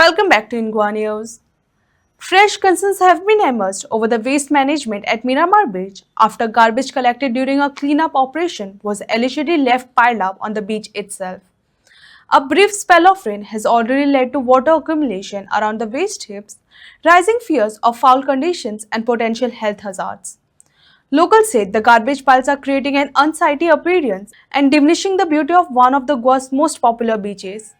Welcome back to Ingua News. Fresh concerns have been emerged over the waste management at Miramar Beach after garbage collected during a cleanup operation was allegedly left piled up on the beach itself. A brief spell of rain has already led to water accumulation around the waste heaps, raising fears of foul conditions and potential health hazards. Locals said the garbage piles are creating an unsightly appearance and diminishing the beauty of one of the Goa's most popular beaches.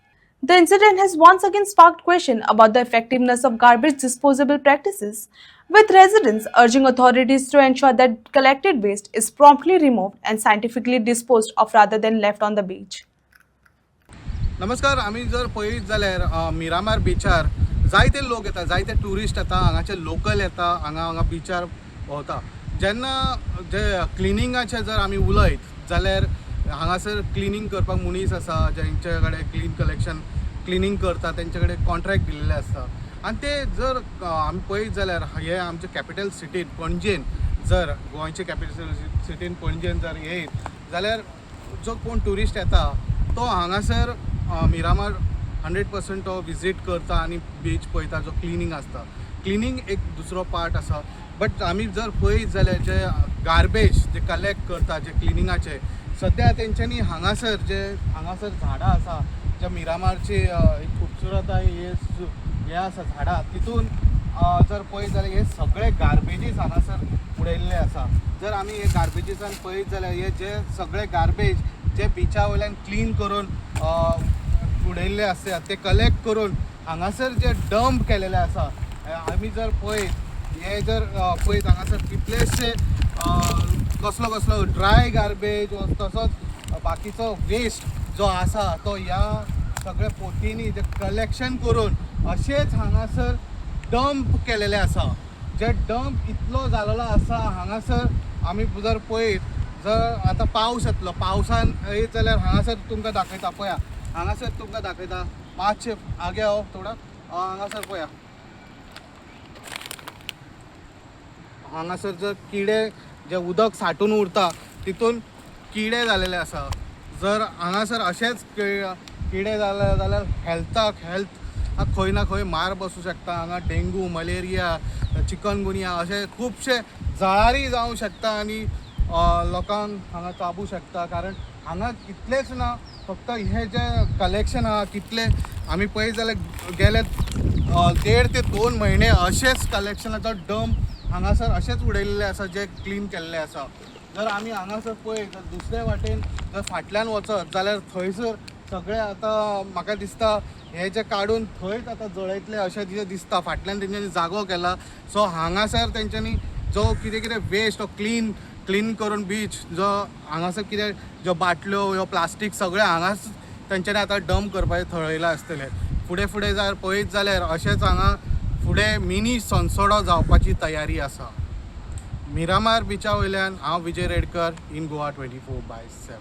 The incident has once again sparked question about the effectiveness of garbage disposal practices, with residents urging authorities to ensure that collected waste is promptly removed and scientifically disposed of rather than left on the beach. नमस्कार. आम्ही जर पळयत जाल्यार मिरामार बीचार जायते लोक येता, जायते tourist येता, हांगाचे लोकल येता, हांगा बीचार भोंवता. जेन्ना जे क्लिनिंगाचे जर आमी उलयत जाल्यार हांगासर क्लिनिंग करपाक मनीस आसा, जेंचे कडेन क्लिनिंग करता तेंचे कडेन कॉन्ट्रॅक्ट दिल्ले आसता. आनी ते जर आमी पळयत जाल्यार हे आमचे कॅपिटल सिटीन पणजेन, जर गोंयचे कॅपिटल सिटीन पणजेन जर येयत जाल्यार जो कोण टुरिस्ट येता तो हांगासर मिरामार 100% तो विजीट करता आनी बीच पळयता. जो क्लिनिंग आसता, क्लिनिंग एक दुसरो पार्ट आसा. बट आमी जर पळयत जाल्यार जे गार्बेज जे कलेक्ट करता जे क्लिनिंगाचे, सद्या तेंच्यांनी हांगासर झाडां आसा, जे मिरामारची एक खुबसुरताय हे आसा झाडां, तितून जर पळयत जाल्यार हे सगळे गार्बेजीस हांगासर उडयल्ले आसा. जर आमी हे गार्बेजीसान पळयत जाल्यार हे जे सगळे गार्बेज जे बिचा वयल्यान क्लीन करून उडयल्ले आसता ते कलेक्ट करून हांगासर जे डंप केलेले आसा. आमी जर पळयत हे जर पळयत हांगासर कितलेशे कसलो ड्राय गार्बेज तसोच बाकीचो वेस्ट जो आसा तो ह्या सगळे पोतींनी जे कलेक्शन करून अशेंच हांगासर डंप केलेले आसा. जे डंप इतलो जालेलो आसा हांगासर. आमी जर पळयत जर आतां पावस येतलो, पावसान येत जाल्यार हांगासर तुमकां दाखयता. पळया हांगासर तुमकां दाखयता, मातशे आगे हो थोडा. हांगासर पळया, हांगासर जर किडे जे उदक साठून उरता तितून किडे जालेले आसा. जर हांगासर अशेंच किडे जाले जाल्यार हेल्थ खंय ना खंय मार बसूं शकता. हांगा डेंगू, मलेरिया, चिकनगुनिया अशे खुबशे जळारी जावंक शकता आनी लोकांक हांगा चाबू शकता. कारण हांगा कितलेच ना फक्त हे जे कलेक्शन आहा कितले आमी पळयत जाल्यार गेले 1.5 ते 2 म्हयने अशेंच कलेक्शनाचो डंप हांगासर अशेंच उडयल्ले आसा जे क्लीन केल्ले आसा. जर आमी हांगासर पळयत जर दुसरे वाटेन जर फाटल्यान वचत जाल्यार थंयसर सगळे आतां म्हाका दिसता हे जे काडून थंयच आतां जळयतले अशें दिसता. फाटल्यान तेंच्यांनी जागो केला. सो हांगासर तेंच्यांनी जो कितें वेस्ट तो क्लीन करून बीच जो हांगासर कितें ज्यो बाटल्यो ह्यो प्लास्टीक सगळें हांगाच तेंच्यांनी आतां डंप करपाचें थळयलां आसतलें. फुडें जर पळयत जाल्यार अशेंच हांगा फुडें मिनी सनसोडो जावपाची तयारी आसा. मिरामार बिचा वयल्यान हांव विजय रेडकर, इन गोवा 24/7.